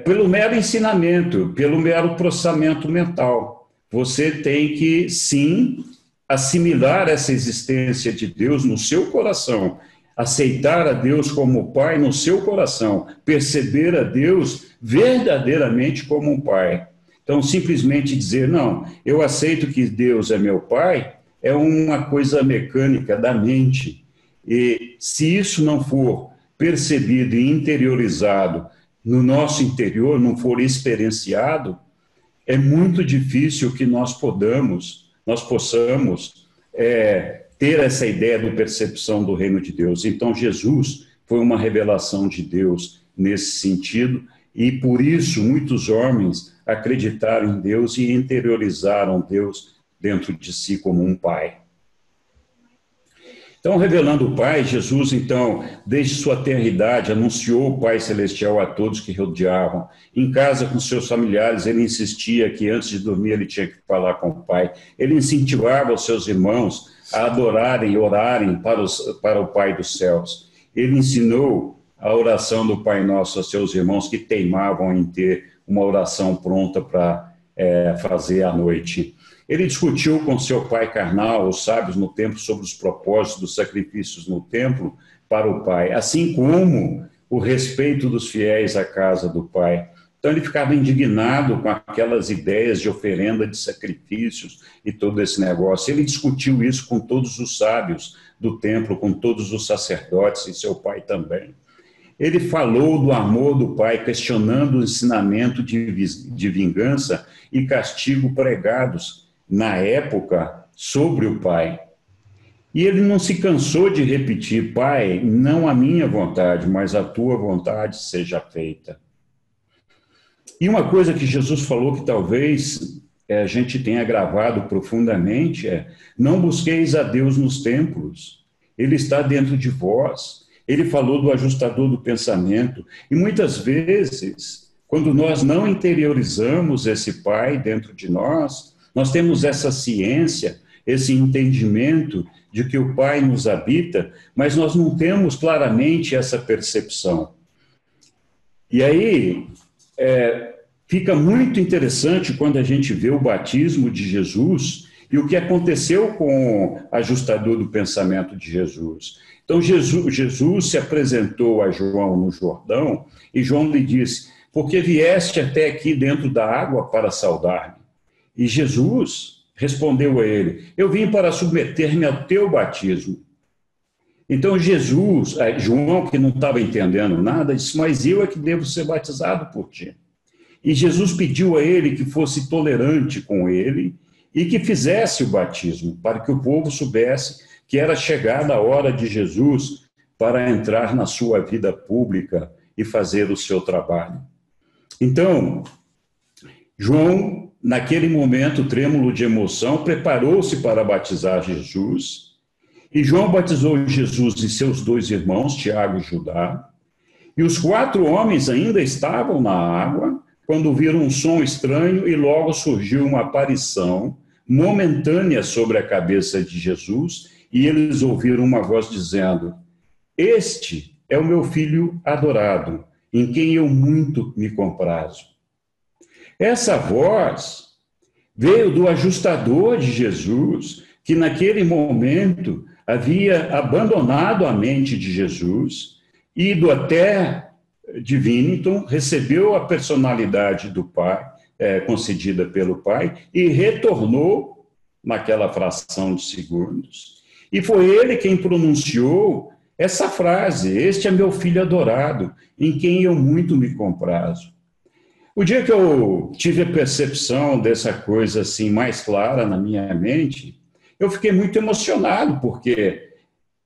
pelo mero ensinamento, pelo mero processamento mental. Você tem que, sim, assimilar essa existência de Deus no seu coração, aceitar a Deus como Pai no seu coração, perceber a Deus verdadeiramente como um Pai. Então, simplesmente dizer, não, eu aceito que Deus é meu Pai, é uma coisa mecânica da mente. E se isso não for percebido e interiorizado no nosso interior, não for experienciado, é muito difícil que nós possamos ter essa ideia de percepção do reino de Deus. Então, Jesus foi uma revelação de Deus nesse sentido, e por isso muitos homens acreditaram em Deus e interiorizaram Deus dentro de si como um Pai. Então, revelando o Pai, Jesus, então, desde sua eternidade, anunciou o Pai Celestial a todos que rodeavam. Em casa, com seus familiares, ele insistia que antes de dormir ele tinha que falar com o Pai. Ele incentivava os seus irmãos a adorarem e orarem para o Pai dos céus. Ele ensinou a oração do Pai Nosso a seus irmãos que teimavam em ter uma oração pronta para fazer à noite. Ele discutiu com seu pai carnal, os sábios no templo, sobre os propósitos dos sacrifícios no templo para o Pai, assim como o respeito dos fiéis à casa do Pai. Então ele ficava indignado com aquelas ideias de oferenda de sacrifícios e todo esse negócio. Ele discutiu isso com todos os sábios do templo, com todos os sacerdotes e seu pai também. Ele falou do amor do Pai, questionando o ensinamento de vingança e castigo pregados na época sobre o Pai. E ele não se cansou de repetir: Pai, não a minha vontade, mas a tua vontade seja feita. E uma coisa que Jesus falou que talvez a gente tenha gravado profundamente é: não busqueis a Deus nos templos, Ele está dentro de vós. Ele falou do ajustador do pensamento. E muitas vezes, quando nós não interiorizamos esse Pai dentro de nós temos essa ciência, esse entendimento de que o Pai nos habita, mas nós não temos claramente essa percepção. E aí, fica muito interessante quando a gente vê o batismo de Jesus e o que aconteceu com o ajustador do pensamento de Jesus. Então, Jesus se apresentou a João no Jordão e João lhe disse: por que vieste até aqui dentro da água para saudar-me? E Jesus respondeu a ele: eu vim para submeter-me ao teu batismo. Então João, que não estava entendendo nada, disse: mas eu é que devo ser batizado por ti. E Jesus pediu a ele que fosse tolerante com ele e que fizesse o batismo, para que o povo soubesse que era chegada a hora de Jesus para entrar na sua vida pública e fazer o seu trabalho. Então, João, naquele momento trêmulo de emoção, preparou-se para batizar Jesus, e João batizou Jesus e seus 2 irmãos, Tiago e Judá, e os 4 homens ainda estavam na água, quando viram um som estranho e logo surgiu uma aparição momentânea sobre a cabeça de Jesus, e eles ouviram uma voz dizendo: este é o meu filho adorado, em quem eu muito me comprazo. Essa voz veio do ajustador de Jesus, que naquele momento havia abandonado a mente de Jesus, ido até Divinity, recebeu a personalidade do Pai, concedida pelo Pai, e retornou naquela fração de segundos. E foi ele quem pronunciou essa frase: este é meu filho adorado, em quem eu muito me comprazo. O dia que eu tive a percepção dessa coisa assim mais clara na minha mente, eu fiquei muito emocionado, porque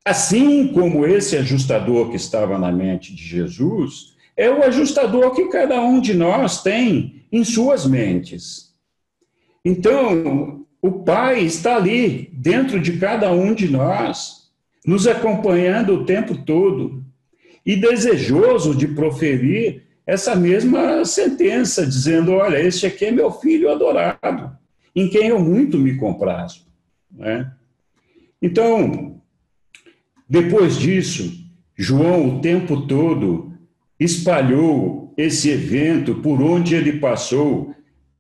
assim como esse ajustador que estava na mente de Jesus, é o ajustador que cada um de nós tem em suas mentes. Então, o Pai está ali, dentro de cada um de nós, nos acompanhando o tempo todo, e desejoso de proferir essa mesma sentença, dizendo: olha, este aqui é meu filho adorado, em quem eu muito me comprazo. Né? Então, depois disso, João o tempo todo espalhou esse evento por onde ele passou,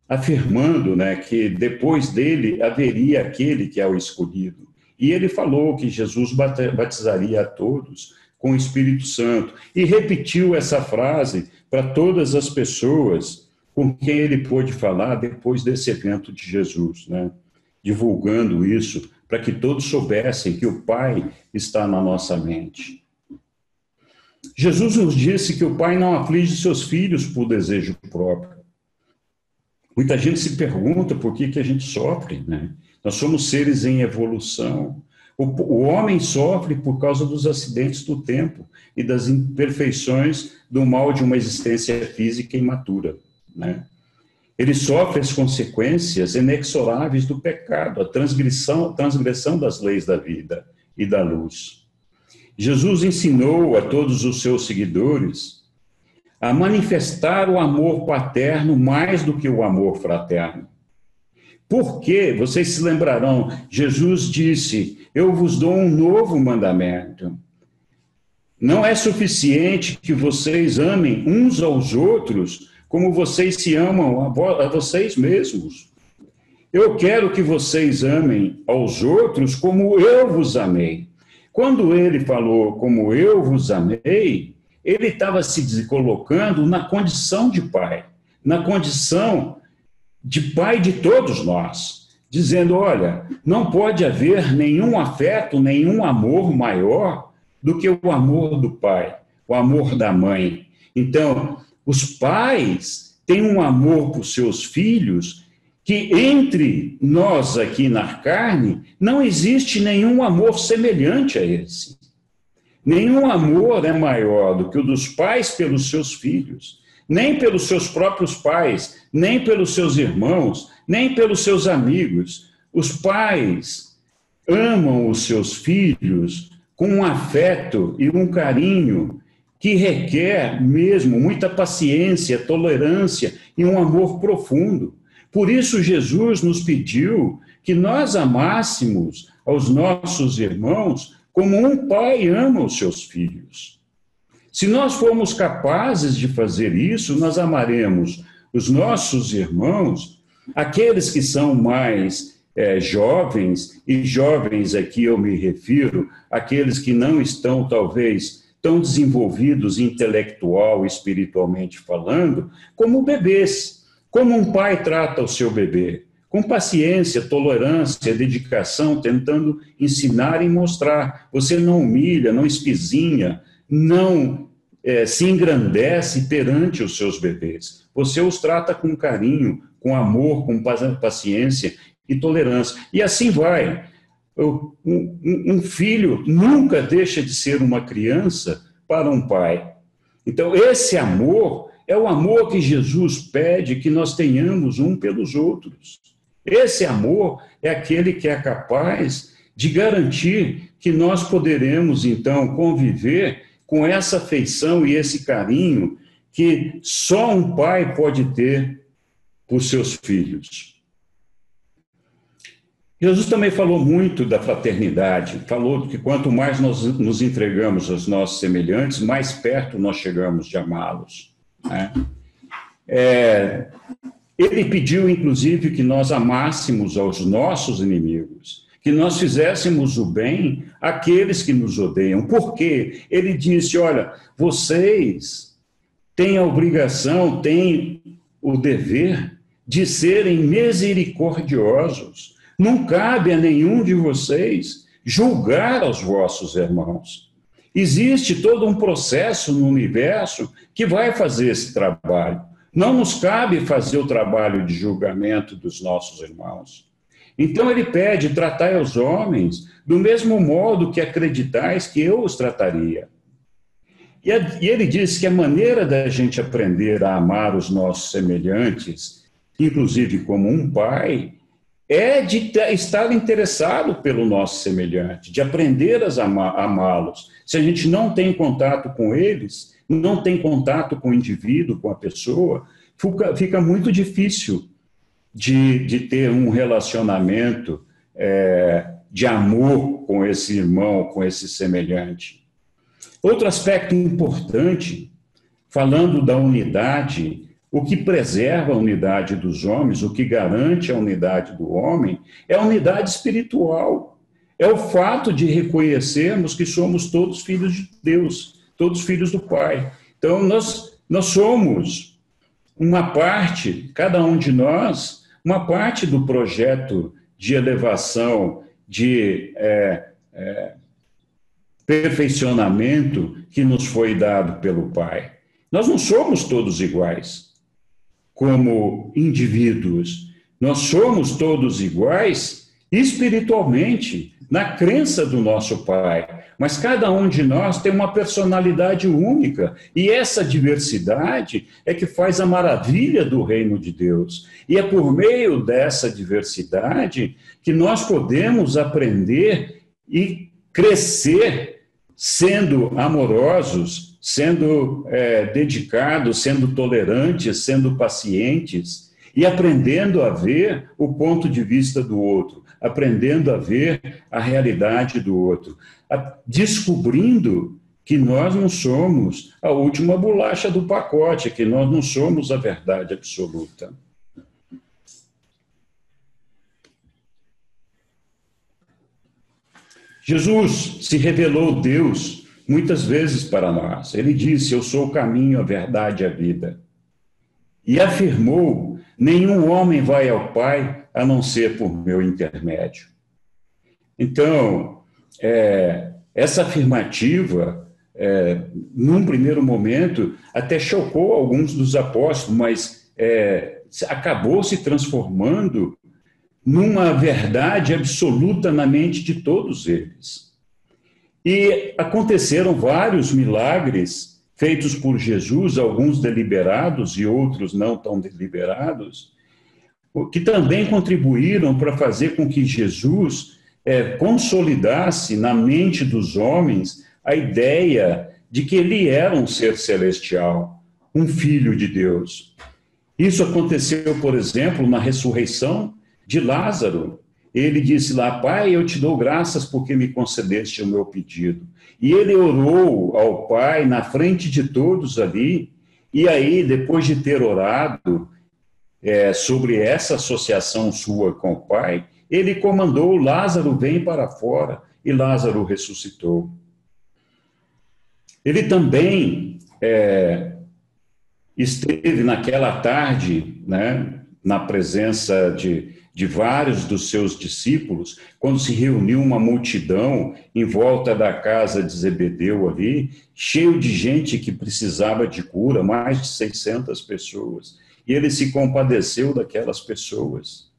afirmando, né, que depois dele haveria aquele que é o escolhido. E ele falou que Jesus batizaria a todos com o Espírito Santo. E repetiu essa frase para todas as pessoas com quem ele pôde falar depois desse evento de Jesus, né? Divulgando isso para que todos soubessem que o Pai está na nossa mente. Jesus nos disse que o Pai não aflige seus filhos por desejo próprio. Muita gente se pergunta por que a gente sofre, né? Nós somos seres em evolução. O homem sofre por causa dos acidentes do tempo e das imperfeições do mal de uma existência física imatura, né? Ele sofre as consequências inexoráveis do pecado, a transgressão das leis da vida. e da luz. Jesus ensinou a todos os seus seguidores a manifestar o amor paterno mais do que o amor fraterno. Porque, vocês se lembrarão, Jesus disse: eu vos dou um novo mandamento. Não é suficiente que vocês amem uns aos outros como vocês se amam a vocês mesmos. Eu quero que vocês amem aos outros como eu vos amei. Quando ele falou como eu vos amei, ele estava se colocando na condição de pai, na condição de pai de todos nós, dizendo: olha, não pode haver nenhum afeto, nenhum amor maior do que o amor do pai, o amor da mãe. Então, os pais têm um amor por seus filhos que entre nós aqui na carne não existe nenhum amor semelhante a esse. Nenhum amor é maior do que o dos pais pelos seus filhos, nem pelos seus próprios pais, nem pelos seus irmãos, nem pelos seus amigos. Os pais amam os seus filhos com um afeto e um carinho que requer mesmo muita paciência, tolerância e um amor profundo. Por isso, Jesus nos pediu que nós amássemos aos nossos irmãos como um pai ama os seus filhos. Se nós formos capazes de fazer isso, nós amaremos os nossos irmãos, aqueles que são mais jovens, e jovens aqui eu me refiro àqueles que não estão, talvez, tão desenvolvidos intelectual e espiritualmente falando, como bebês. Como um pai trata o seu bebê? Com paciência, tolerância, dedicação, tentando ensinar e mostrar. Você não humilha, não espizinha, não se engrandece perante os seus bebês. Você os trata com carinho, com amor, com paciência e tolerância. E assim vai. Um filho nunca deixa de ser uma criança para um pai. Então, esse amor é o amor que Jesus pede que nós tenhamos um pelos outros. Esse amor é aquele que é capaz de garantir que nós poderemos, então, conviver com essa afeição e esse carinho que só um pai pode ter por seus filhos. Jesus também falou muito da fraternidade, falou que quanto mais nós nos entregamos aos nossos semelhantes, mais perto nós chegamos de amá-los. Né? Ele pediu, inclusive, que nós amássemos aos nossos inimigos, que nós fizéssemos o bem àqueles que nos odeiam. Por quê? Ele disse: olha, vocês têm a obrigação, têm o dever de serem misericordiosos. Não cabe a nenhum de vocês julgar aos vossos irmãos. Existe todo um processo no universo que vai fazer esse trabalho. Não nos cabe fazer o trabalho de julgamento dos nossos irmãos. Então ele pede: tratai os homens do mesmo modo que acreditais que eu os trataria. E ele diz que a maneira da gente aprender a amar os nossos semelhantes, inclusive como um pai, é de estar interessado pelo nosso semelhante, de aprender a amá-los. Se a gente não tem contato com eles, não tem contato com o indivíduo, com a pessoa, fica muito difícil de ter um relacionamento de amor com esse irmão, com esse semelhante. Outro aspecto importante, falando da unidade, o que preserva a unidade dos homens, o que garante a unidade do homem, é a unidade espiritual. É o fato de reconhecermos que somos todos filhos de Deus, todos filhos do Pai. Então, nós somos uma parte, cada um de nós, uma parte do projeto de elevação, de perfeicionamento que nos foi dado pelo Pai. Nós não somos todos iguais como indivíduos. Nós somos todos iguais espiritualmente, na crença do nosso Pai. Mas cada um de nós tem uma personalidade única. E essa diversidade é que faz a maravilha do reino de Deus. E é por meio dessa diversidade que nós podemos aprender e crescer sendo amorosos, sendo dedicados, sendo tolerantes, sendo pacientes e aprendendo a ver o ponto de vista do outro, aprendendo a ver a realidade do outro, descobrindo que nós não somos a última bolacha do pacote, que nós não somos a verdade absoluta. Jesus se revelou Deus muitas vezes para nós. Ele disse: eu sou o caminho, a verdade e a vida. E afirmou: nenhum homem vai ao Pai a não ser por meu intermédio. Então, essa afirmativa, num primeiro momento, até chocou alguns dos apóstolos, mas acabou se transformando numa verdade absoluta na mente de todos eles. E aconteceram vários milagres feitos por Jesus, alguns deliberados e outros não tão deliberados, que também contribuíram para fazer com que Jesus consolidasse na mente dos homens a ideia de que ele era um ser celestial, um filho de Deus. Isso aconteceu, por exemplo, na ressurreição de Lázaro. Ele disse lá: Pai, eu te dou graças porque me concedeste o meu pedido. E ele orou ao Pai na frente de todos ali, e aí, depois de ter orado sobre essa associação sua com o Pai, ele comandou: Lázaro, vem para fora, e Lázaro ressuscitou. Ele também esteve naquela tarde, né, na presença de vários dos seus discípulos, quando se reuniu uma multidão em volta da casa de Zebedeu ali, cheio de gente que precisava de cura, mais de 600 pessoas. E ele se compadeceu daquelas pessoas.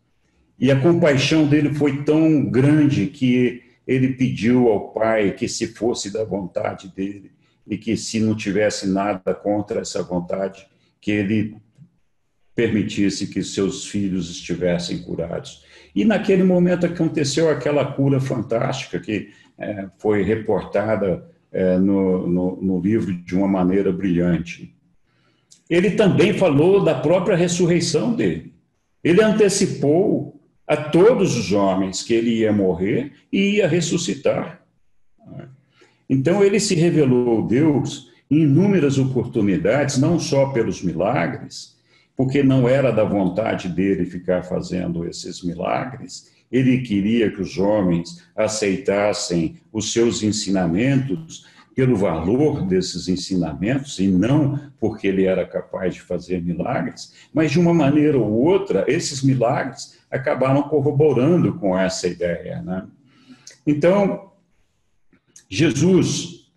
E a compaixão dele foi tão grande que ele pediu ao Pai que se fosse da vontade dele e que, se não tivesse nada contra essa vontade, que ele permitisse que seus filhos estivessem curados. E naquele momento aconteceu aquela cura fantástica que foi reportada no livro de uma maneira brilhante. Ele também falou da própria ressurreição dele. Ele antecipou a todos os homens que ele ia morrer e ia ressuscitar. Então ele se revelou Deus em inúmeras oportunidades, não só pelos milagres, porque não era da vontade dele ficar fazendo esses milagres. Ele queria que os homens aceitassem os seus ensinamentos pelo valor desses ensinamentos e não porque ele era capaz de fazer milagres, mas de uma maneira ou outra, esses milagres acabaram corroborando com essa ideia, né? Então, Jesus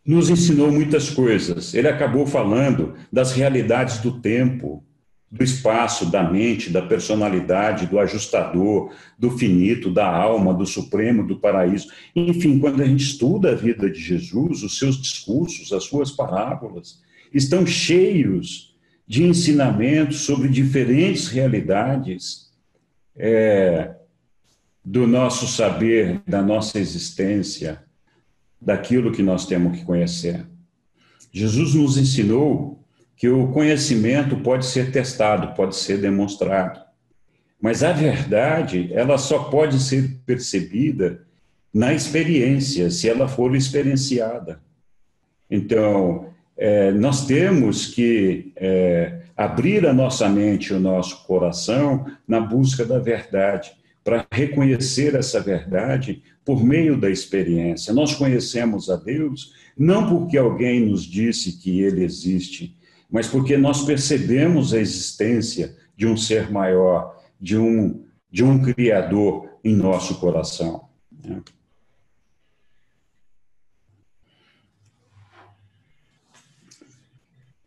nos ensinou muitas coisas. Ele acabou falando das realidades do tempo, do espaço, da mente, da personalidade, do ajustador, do finito, da alma, do supremo, do paraíso. Enfim, quando a gente estuda a vida de Jesus, os seus discursos, as suas parábolas, estão cheios de ensinamentos sobre diferentes realidades do nosso saber, da nossa existência, daquilo que nós temos que conhecer. Jesus nos ensinou que o conhecimento pode ser testado, pode ser demonstrado, mas a verdade, ela só pode ser percebida na experiência, se ela for experienciada. Então, nós temos que abrir a nossa mente e o nosso coração na busca da verdade, para reconhecer essa verdade por meio da experiência. Nós conhecemos a Deus não porque alguém nos disse que ele existe, mas porque nós percebemos a existência de um ser maior, de um Criador em nosso coração.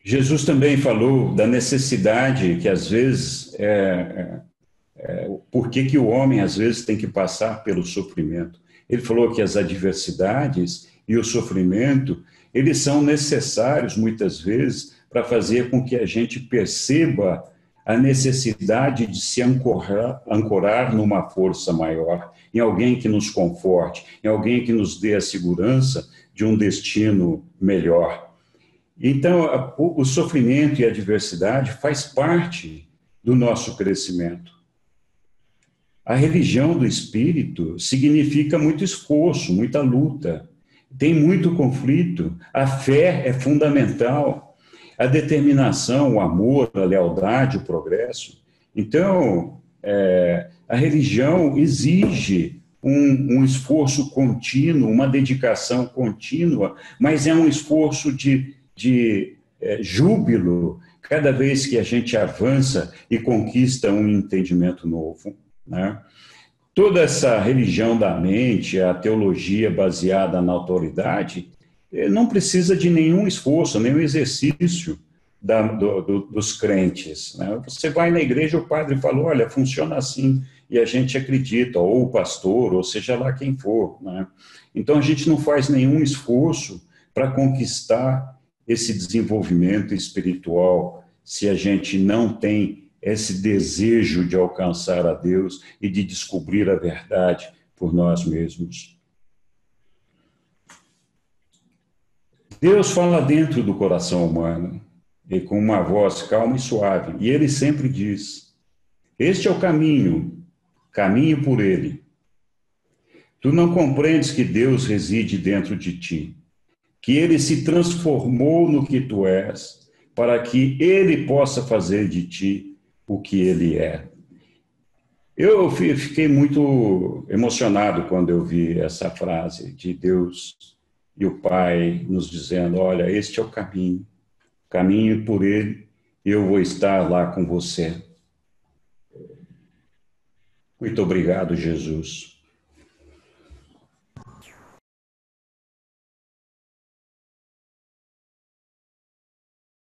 Jesus também falou da necessidade que, às vezes, por que o homem, às vezes, tem que passar pelo sofrimento. Ele falou que as adversidades e o sofrimento, eles são necessários, muitas vezes, para fazer com que a gente perceba a necessidade de se ancorar numa força maior, em alguém que nos conforte, em alguém que nos dê a segurança de um destino melhor. Então, o sofrimento e a adversidade faz parte do nosso crescimento. A religião do espírito significa muito esforço, muita luta, tem muito conflito. A fé é fundamental, a determinação, o amor, a lealdade, o progresso. Então, a religião exige um esforço contínuo, uma dedicação contínua, mas é um esforço de júbilo cada vez que a gente avança e conquista um entendimento novo, né? Toda essa religião da mente, a teologia baseada na autoridade, não precisa de nenhum esforço, nenhum exercício dos crentes, né? Você vai na igreja, o padre falou, olha, funciona assim, e a gente acredita, ou o pastor, ou seja lá quem for, né? Então a gente não faz nenhum esforço para conquistar esse desenvolvimento espiritual se a gente não tem esse desejo de alcançar a Deus e de descobrir a verdade por nós mesmos. Deus fala dentro do coração humano, e com uma voz calma e suave, e ele sempre diz, este é o caminho, caminhe por ele. Tu não compreendes que Deus reside dentro de ti, que ele se transformou no que tu és, para que ele possa fazer de ti o que ele é. Eu fiquei muito emocionado quando eu vi essa frase de Deus e o Pai nos dizendo, olha, este é o caminho, caminhe por ele, eu vou estar lá com você. Muito obrigado, Jesus.